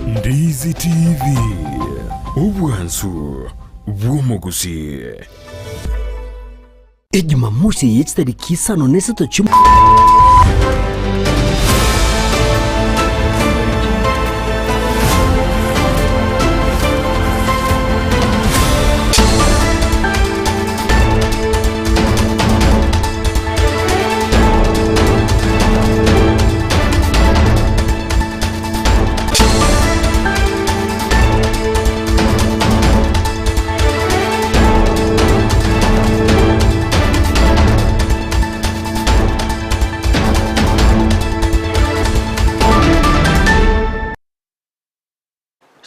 Ndizi TV ubwansu bw'omugusi Ejumamosi y'ekitariki 5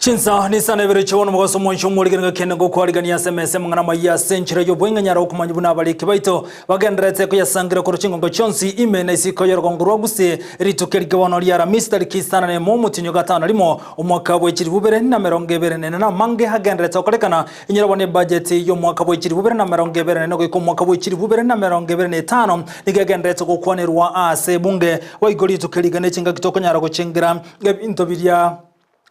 Chinsa ni sana ibere chiwono mwaso mwansho mwaliga kene go kwaliga ni SMS mngana maya century yo bwenga nyara okumanyibu nabali kibaito bagendretse ko yasangira ko rukingo ngo chonsi imene isiko yorongurwa guse ritukeriga wano lyara Mr. Kisana ne mu mutinyo gatano limo umwaka bw'ekiri bubere na 2024 na mange hagendretse okolekana inyirabone budget yo mwaka bw'ekiri bubere na 2024 ko mwaka bw'ekiri bubere na 2025 nigagendretse ko kwanerwa ase bunge waigoli tukeriga ne kinga kitoko nyara go chingira into birya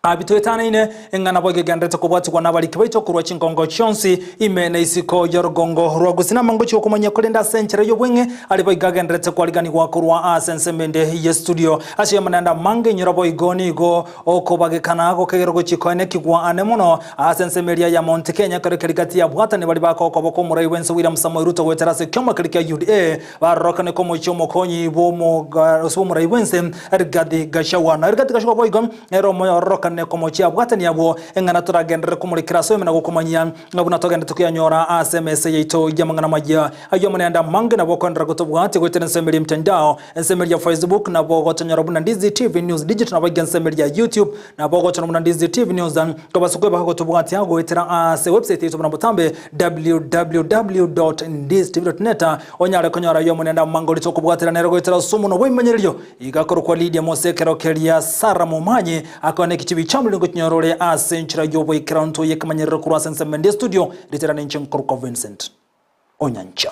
Abituetana ine engana boge gendrete kubwati kwa nabali kibaito kurwa chinkongo chonsi imene isiko yorgongo rwagusina mango cyo kumanya kolenda century yo bwenge alibo igagendrete kwa ligani kwa kurwa asense mende ye studio ashiye mananda mange nyirabo igoni go okobage kana go kegero go chikone kigwa anemono asense media ya Mount Kenya karekerigati ya bwata ne bali bako okoboko murai wense William Samoei Ruto weterase kyoma kalikia UDA barokane ko mochomo konyi bo mo so murai wense ergadi gashawana ergadi gashawa boygom ero mo roka ne komochia bwatani yabo engana turagendere kumurikira so emena gukomanya ngabuna togenda tukiyanyora SMS yito yamangana majya ayo munenda mange na bokondra gutubwate gwetene nsembeli mtandao nsembeli ya Facebook na bogotonyora buna Ndizi TV News digital na bagya nsembeli ya YouTube na bogotonyora buna Ndizi TV News kabasukwe bako tubwate yago wetera website yito buna butambe www.ndiztv.net onyare konyora yo munenda mango litokubwatira nero gwetera sumu no wemenyeryo igakoro kwa Lydia Mosekero Kelia Sara Mumanyi akone kichibi chamlingo kinyorole asenchira yobo ikranto yekamanyerero kurwa sense mende studio literana nchinkoro Vincent Onyancha.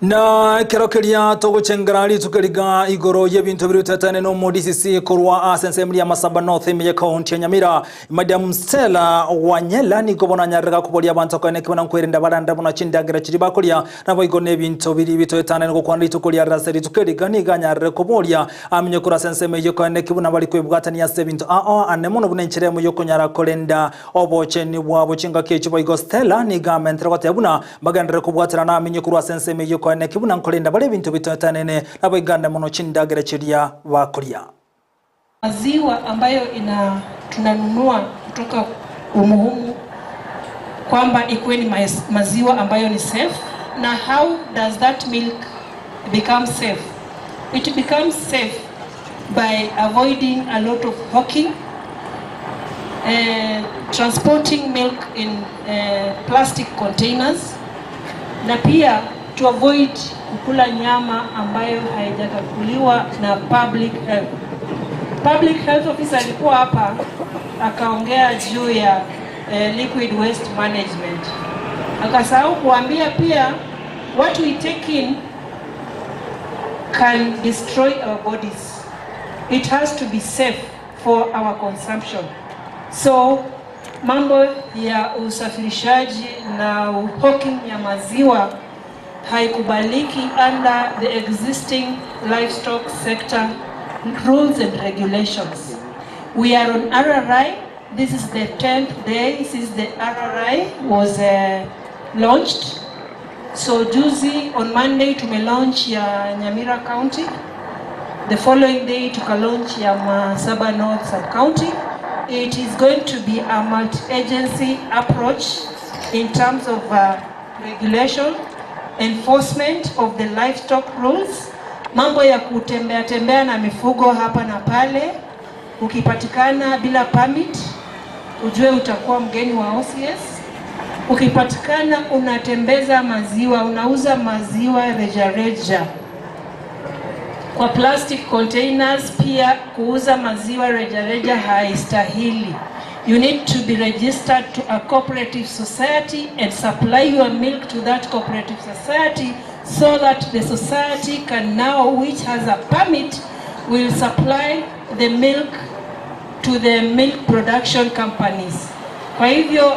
Na kerokeria togo chengrali tukeriga igoro yebintu birutetane no MDCC kurwa Assembly ya Masaba North emiye county ya Nyamira Madam Stella Wanyela ni gobona nyarega kubolia abantu kone kibona nkwerinda baranda bona chindagira chiri bakolia nabo igone bintu biri bitoetane no kwandi tukolia raseri tukeriga ni ganyarre kubolia amenye kura Assembly yo kone kibona bali kwebwatani ya sebintu anemono bunenchere mu yoko nyara kolenda oboche ni bwabo chinga kechibo igo Stella ni gamentre kwatebuna bagandre kubwatana na amenye kura Assembly yo kone kibuna nkolenda bale bintu bitotanene nabo iganda muno chindagera chiria bakulia maziwa ambayo tunanunua kutoka umuhumu kwamba ikuwe ni maziwa ambayo ni safe. Na how does that milk become safe? It becomes safe by avoiding a lot of hawking, transporting milk in plastic containers, na pia to avoid kukula nyama ambayo haijakaguliwa na public health. Public health officer alikuwa hapa akaongea juu ya liquid waste management. Akasahau kuambia pia what we take in can destroy our bodies. It has to be safe for our consumption. So mambo ya usafirishaji na hawking ya maziwa haikubaliki under the existing livestock sector rules and regulations. We are on RRI. This is the 10th day since the RRI was launched. So juzi on Monday tumelaunch ya Nyamira County. The following day tukalaunch ya Masaba North Sub-County. It is going to be a multi-agency approach in terms of regulation, enforcement of the livestock rules, mambo ya kutembea na mifugo hapa na pale. Ukipatikana bila permit ujue utakuwa mgeni wa OCS. Ukipatikana unatembeza maziwa, unauza maziwa reja kwa plastic containers. Pia kuuza maziwa rejareja haistahili. You need to be registered to a cooperative society and supply your milk to that cooperative society, so that the society can now, which has a permit, will supply the milk to the milk production companies. Kwa hivyo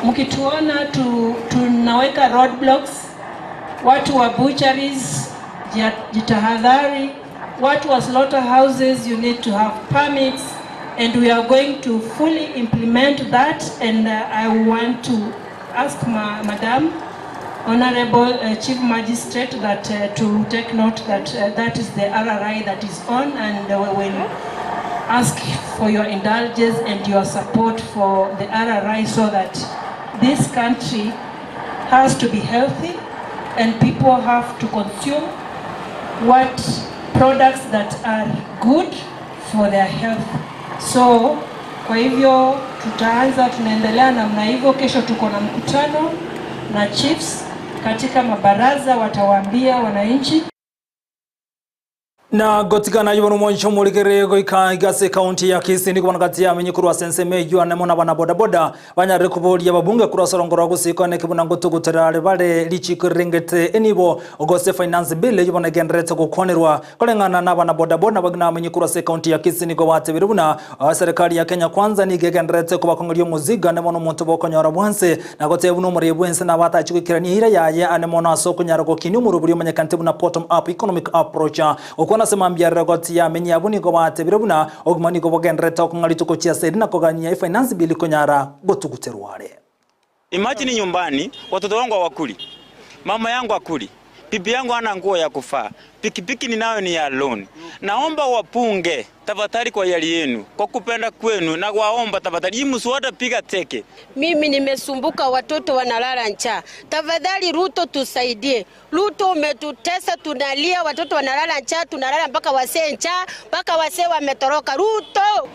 mkituona tunaweka roadblocks, watu wa butcheries jitahadhari, watu wa slaughterhouses, you need to have permits, and we are going to fully implement that. And I want to ask Madam Honorable Chief Magistrate that to take note that that is the RRI that is on, and we will ask for your indulgence and your support for the RRI, so that this country has to be healthy and people have to consume what products that are good for their health. So kwa hivyo tunaendelea namna hivyo. Kesho tuko na mkutano na chiefs katika mabaraza, watawaambia wananchi. Na gotikana yibonu mwancho mulikere goika igase county ya Kisini kubona kati ya menyikuru wa senseme yu anemona bana boda boda banyare kuboli ya babunge kura sorongoro gusiko ne kibuna ngutuguterare bale lichikirengete enibo ogose finance bill yibona genderete gukonerwa kolengana na bana boda boda bagna menyikuru wa county ya Kisini go bate biruna serikali ya Kenya Kwanza ni genderete kubakongolyo muziga nemono muntu bokonyora bwanse na gote buno muri bwense na bata chikikirani hira yaye anemona soko nyaroko kinumuru buri manyakante buna bottom up economic approach nasema mbiara goti ya menya abuni go bate birabuna ogmani go bogendreta okungalitu ko chia sedina ko ganya finance bill ko nyara gotuguterware. Imagine nyumbani watoto wangu hawakuli, mama yangu hakuli, bibi yangu hana nguo ya kufaa, pikipiki ninayo ni ya loan. Naomba wapunge tafadhali kwa yali yenu, kwa kupenda kwenu, na waomba tafadhali hii mswada piga teke. Mimi nimesumbuka, watoto wanalala njaa. Tafadhali Ruto tusaidie. Ruto umetutesa, tunalia, watoto wanalala njaa, tunalala mpaka wasee njaa, mpaka wasee wametoroka. Ruto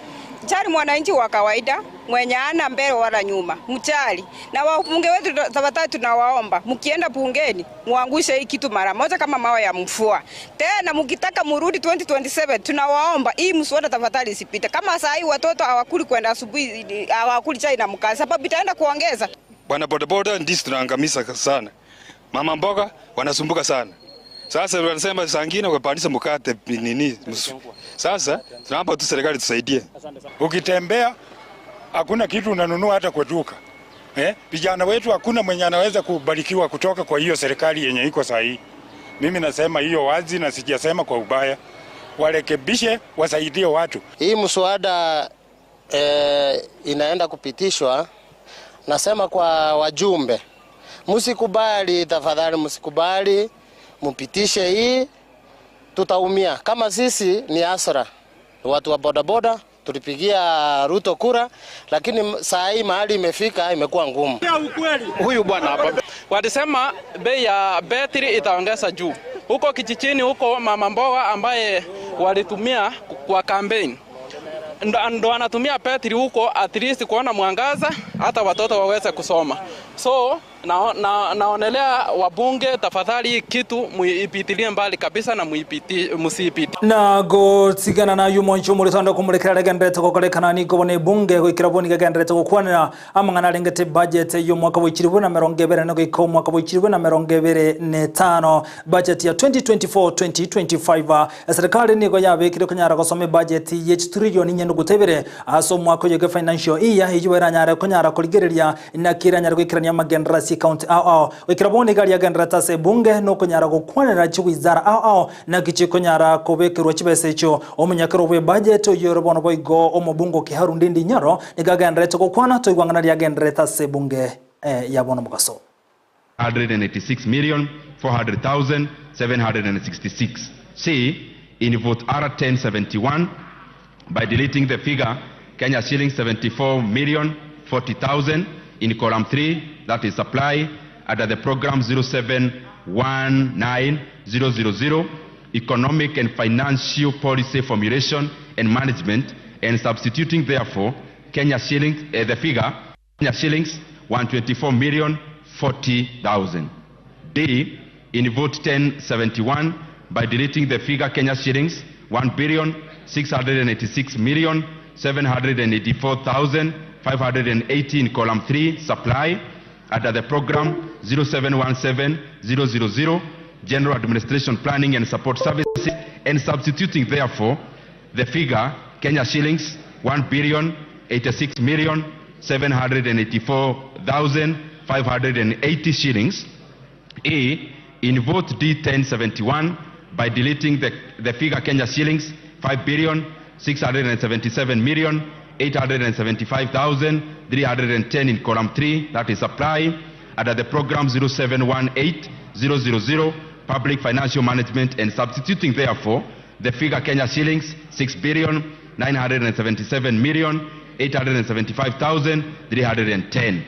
Chari mwananchi wa kawaida mwenye ana mbele wala nyuma, mchali. Na wabunge wetu tafadhali tunawaomba, mkienda bungeni muangushe hii kitu mara moja kama mawe ya mfua. Tena mkitaka murudi 2027 tunawaomba hii mswada tafadhali isipite. Kama saa hii watoto hawakuli kwenda asubuhi, hawakuli chai na mkate, sababu itaenda kuongeza. Bwana bodaboda ndisi tunaangamiza sana. Mama mboga wanasumbuka sana. Sasa wanasema sangine wakapandisha mkate nini. Sasa tunaomba tu serikali tusaidie. Ukitembea hakuna kitu unanunua hata kwa duka. Vijana wetu hakuna mwenye anaweza kubarikiwa kutoka kwa hiyo serikali yenye iko sahihi. Mimi nasema hiyo wazi na sijasema kwa ubaya. Warekebishe, wasaidie watu. Hii mswada inaenda kupitishwa, nasema kwa wajumbe, msikubali tafadhali, msikubali, mpitishe hii, tutaumia. Kama sisi ni asra, watu wa bodaboda tulipigia Ruto kura, lakini saa hii mahali imefika imekuwa ngumu. Huyu bwana hapa walisema bei ya betri itaongeza juu. Huko kijijini huko mama mboga ambaye walitumia kwa campaign ndo anatumia betri huko at least kuona mwangaza hata watoto waweze kusoma. So naonelea wabunge tafadhali kitu muipitilie mbali kabisa na musipiti. Na go tigana na yumo ncho muri tondo kumurekera gendete ko kolekana ni go bone bunge ko ikiraboni gendete ko kwana amangana lengete budget yo mwaka wa 2025 no ko mwaka wa 2025 budget ya 2024-2025 serikali ni go yabe kire kunyara ko some budget ye trillion nyendo gutebere aso mwaka yo financial year yiwera nyara kunyara kuligereria na kiranya kwikirania magendra county wikiraboni gari ya gendera se bunge no kunyara gukwanira chiwizara na kichiko nyara kubekirwa chibesecho omunyakero we budget yorobono boigo omubungo kiharu ndindi nyaro nigagendera gukwana toigwangana ya gendera se bunge ya bono mugaso 186,400,766. C in vote R1071 by deleting the figure Kenya shillings 74,040,000 in column 3, that is supply under the program 07190000 economic and financial policy formulation and management, and substituting therefore Kenya shillings the figure Kenya shillings 124,040,000. D in vote 1071 by deleting the figure Kenya shillings 1,686,784,580 in column 3, supply, under the program 0717-000, General Administration Planning and Support Services, and substituting therefore the figure Kenya shillings 1,086,784,580 shillings. A, in vote D1071, by deleting the figure Kenya shillings 5,677,875,310 in column 3, that is supply, under the program 0718-000, Public Financial Management, and substituting therefore the figure Kenya shillings 6,977,875,310.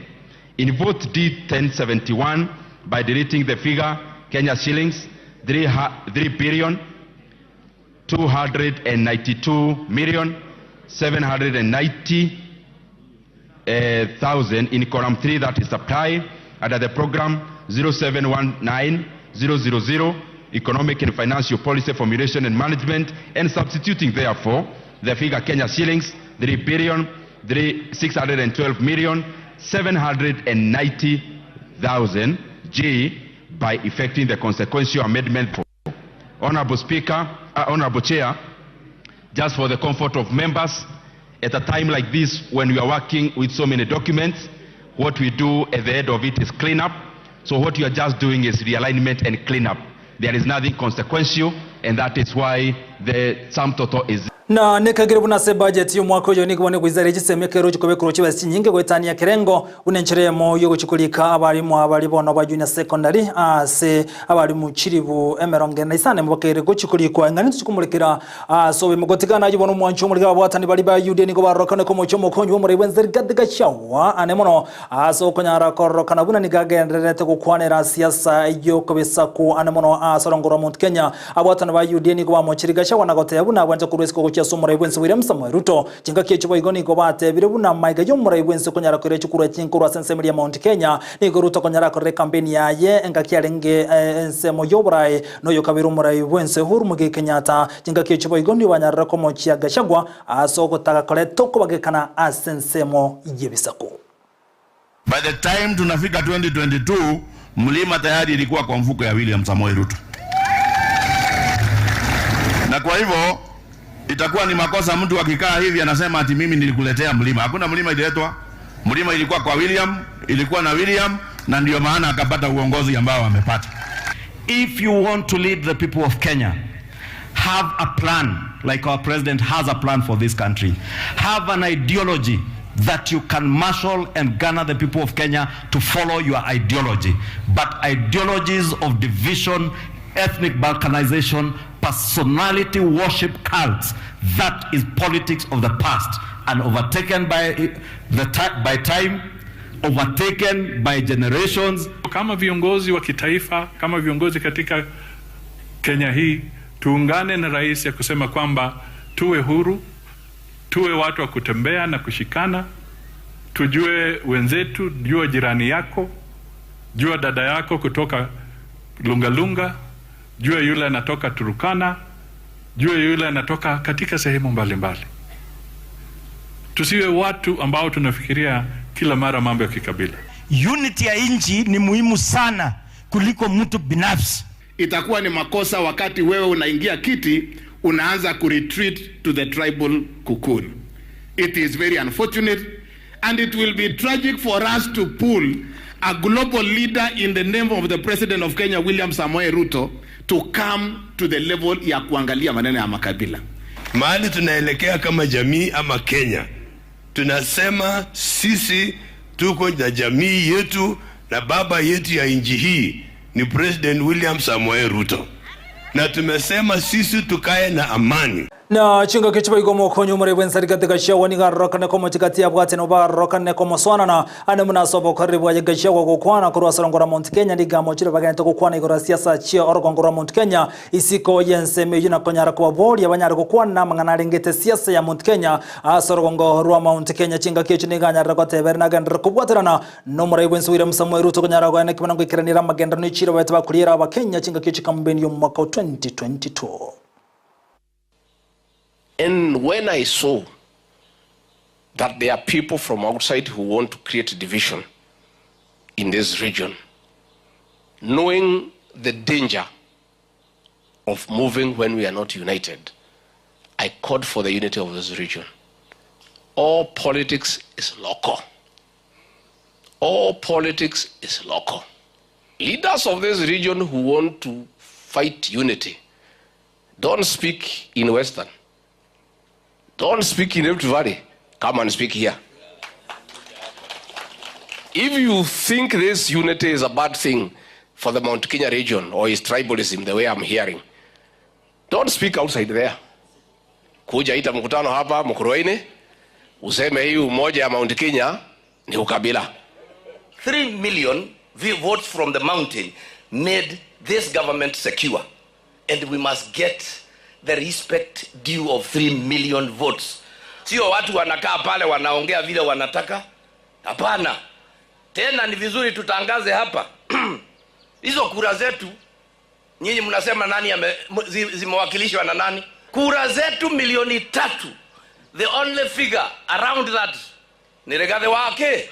In vote D1071, by deleting the figure Kenya shillings 3,292,790,000 in column 3, that is supply, under the program 0719-000, Economic and Financial Policy Formulation and Management, and substituting therefore the figure Kenya shillings 3,612,790,000 G, by effecting the consequential amendment. Honorable Speaker, Honorable Chair, just for the comfort of members, at a time like this when we are working with so many documents, what we do at the end of it is clean up. So what you are just doing is realignment and clean up. There is nothing consequential, and that is why the sum total is na nekagire bunase budget y'umwaka uyo nikubone kwizera igisemekero gikobekuro kibasi nyinge gwetania kirengo unencheremo yo guchikulika abarimu abari bono ba junior secondary ase abari mu Chiribu emeronge na isane mubakere guchikulikwa ngani tukumurikira sobe mugotigana yibono mwancho muri abatani bari ba UD niko barokane ko mucho mukonyo muri wenzeri gadiga chawa anemono aso konyara korokana buna nigagenderete gukwanera siasa yo kobesa ku anemono asorongora mu Kenya abatani ba UD niko bamuchiriga chawa nagote buna bwanje kurwesiko Murai Wense William Samuel Ruto jinga kicho igoni ko bate birubuna maiga yo Murai Wense konyara kore chukura chinkuru asensemria Mount Kenya nigo Ruto konyara kore campaign yaye engakiarenge ensemo yoburai no yokabiru Murai Wense huru muge Kenyatta jinga kicho igoni banyara ko mochia gashagwa asoko taka kore toko bagekana asensemo yebisako. By the time tunafika 2022 mlima tayari ilikuwa kwa mfuko ya William Samoei Ruto, na kwa hivyo itakuwa ni makosa mtu akikaa hivi anasema ati mimi nilikuletea mlima. Hakuna mlima ililetwa. Mlima ilikuwa kwa William, ilikuwa na William, na ndio maana akapata uongozi ambao amepata. If you want to lead the people of Kenya, have a plan like our president has a plan for this country. Have an ideology that you can marshal and garner the people of Kenya to follow your ideology. But ideologies of division, ethnic balkanization, personality worship cults, that is politics of the past and overtaken by time, overtaken by generations. Kama viongozi wa kitaifa, kama viongozi katika Kenya hii, tuungane na rais ya kusema kwamba tuwe huru, tuwe watu wa kutembea na kushikana, tujue wenzetu, jua jirani yako, jua dada yako kutoka Lungalunga, jua yule anatoka Turukana, jua yule anatoka katika sehemu mbalimbali. Tusiwe watu ambao tunafikiria kila mara mambo ya kikabila. Unity ya nchi ni muhimu sana kuliko mtu binafsi. Itakuwa ni makosa wakati wewe unaingia kiti unaanza kuretreat to the tribal cocoon. It is very unfortunate, and it will be tragic for us to pull a global leader in the name of the President of Kenya, William Samoei Ruto, to come to the level ya kuangalia maneno ya makabila. Mahali tunaelekea kama jamii ama Kenya, tunasema sisi tuko na jamii yetu na baba yetu ya nchi hii ni President William Samoei Ruto, na tumesema sisi tukae na amani. Na chinga kichiba igomo konyo mure wensari katika shawa ni garokane komo chikati ya bwate no barokane komo swana na ane muna sobo karibu ya gashawa gukwana kurwa sarongora Mount Kenya ni gamo chira bagane to gukwana igora siasa chia orogongora Mount Kenya isiko yense meju na konyara kwa bori ya banyara gukwana mangana lengete siasa ya Mount Kenya asorogongo rwa Mount Kenya chinga kichi ni ganyara kote berna gandra kubwaterana no mure wensu William Samuel Ruto konyara kwa ene kimanango ikiranira magenda no chira wetaba kulira wa Kenya chinga kichi kampeni yo mwaka 2022. And when I saw that there are people from outside who want to create division in this region, knowing the danger of moving when we are not united, I called for the unity of this region. All politics is local. All politics is local. Leaders of this region who want to fight unity don't speak in Western. Don't speak in Rift Valley. Come and speak here. If you think this unity is a bad thing for the Mount Kenya region or is tribalism the way I'm hearing, don't speak outside there. Kuja ita mkutano hapa Mkurueni, useme hii umoja ya Mount Kenya ni ukabila. 3 million votes from the mountain made this government secure, and we must get the respect due of 3 million votes. Sio watu wanakaa pale wanaongea vile wanataka. Hapana. Tena ni vizuri tutangaze hapa. Hizo kura zetu, nyinyi mnasema nani zimewakilishwa na nani? Kura zetu 3,000,000. The only figure around that ni Rigathi wake.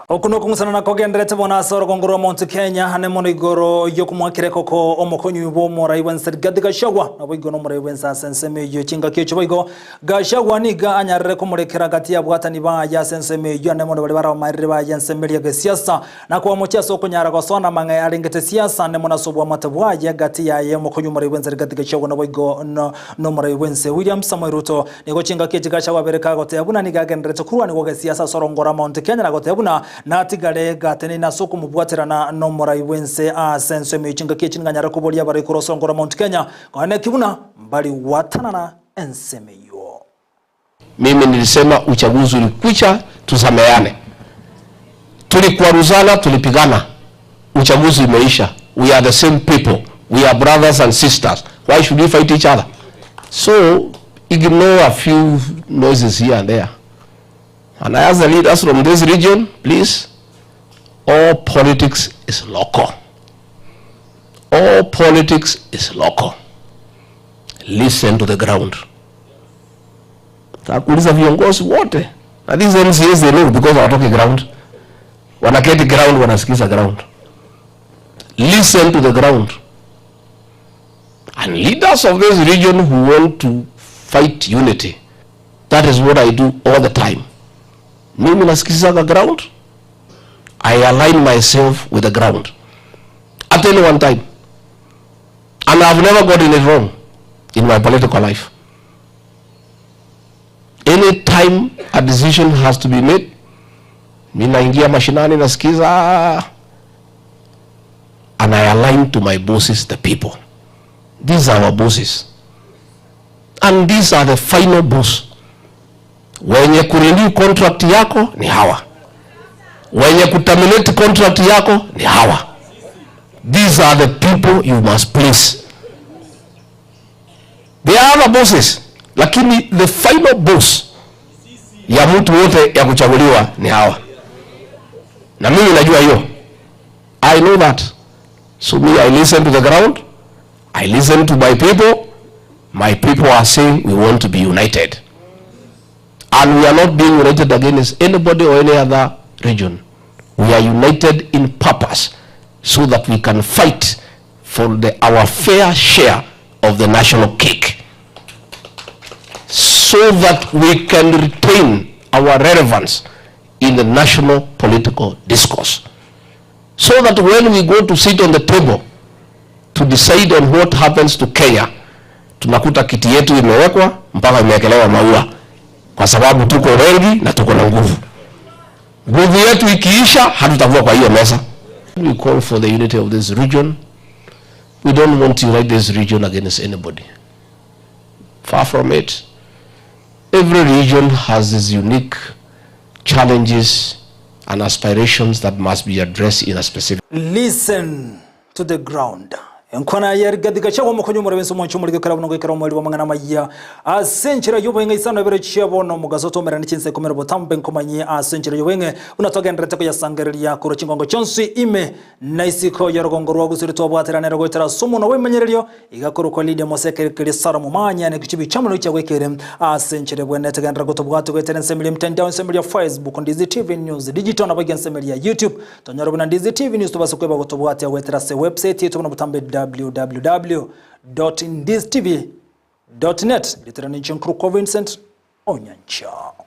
Okuno kumusana na kogenderete bona sorogongoro Mount Kenya hane mono igoro yokumwakire koko omokonyu bo mora iwenseri gadgashagwa nabo igono mora iwensa senseme yo chinga kicho bigo gashagwa niga anyarre kumurekera gati ya bwatani ba ya senseme yo hane mono bali bara marire ba yensemeli ya siasa na kwa mochaso kunyara gosona manga alengete siasa hane mona sobwa matabwa ya gati ya ye mokonyu mora iwenseri gadgashagwa nabo igo no mora iwense William Samuel Ruto niko chinga kicho gashagwa bereka gote abuna niga genderete kurwa ni goge siasa sorongora Mount Kenya na gote abuna na tigare gatene na soko mubwaterana no mora iwense senso mechinga kichinga nyara kubolia bari kurosongora Mount Kenya kwane kibuna mbali watanana ensemeyo. Mimi nilisema uchaguzi ulikwisha, tusameane. Tulikwaruzana, tulipigana. Uchaguzi umeisha. We are the same people. We are brothers and sisters. Why should we fight each other? So ignore a few noises here and there. And I ask the leaders from this region, please, all politics is local. All politics is local. Listen to the ground. Takuliza viongozi wote. Na these MCAs they know because they are talking ground. Wanaketi ground, wanasikiza ground. Listen to the ground. And leaders of this region who want to fight unity, that is what I do all the time. Mimi nasikiza the ground. I align myself with the ground at any one time, and I've never gotten it wrong in my political life. Any time a decision has to be made, mimi naingia mashinani nasikiza, and I align to my bosses, the people. These are our bosses, and these are the final boss. Wenye kurenew contract yako ni hawa. Wenye kuterminate contract yako ni hawa. These are the people you must please. There are other bosses, lakini the final boss ya mtu wote ya kuchaguliwa ni hawa. Na mimi najua hiyo. I know that. So me, I listen to the ground. I listen to my people. My people are saying we want to be united. And we are not being united against anybody or any other region. We are united in purpose so that we can fight for our fair share of the national cake. So that we can retain our relevance in the national political discourse. So that when we go to sit on the table to decide on what happens to Kenya, tunakuta kiti yetu imewekwa mpaka imewekelewa maua. Kwa sababu tuko wengi na tuko na nguvu. Nguvu yetu ikiisha hatutakuwa kwa hiyo meza. We call for the unity of this region. We don't want to unite this region against anybody. Far from it. Every region has its unique challenges and aspirations that must be addressed in a specific. Listen to the ground. Enkwana yergadika chawo mukonyo murabenso moncho muri gakara bunongo ikara muri bamangana maya asenchira yubenga isano ebere chiabono mugasoto merani chinse komero botambe nkomanyi asenchira yubenga unatogendera ko yasangereria kuro chingongo chonsi ime naisiko yorogongo rwagusiri to bwateranera gotera somono wemenyererio igakoro ko Lydia Moseke kiri sara mumanya ne kichibi chamuno cyagwekere asenchira bwene tegendera goto bwate gwetere nsemili mtandao nsemili Facebook Ndizi TV News digital na bagense nsemili ya YouTube tonyarobuna Ndizi TV News tubasukwe goto bwate gwetere se website yetu botambe www.ndiztv.net. Literani Chinkruko Vincent Onyancha.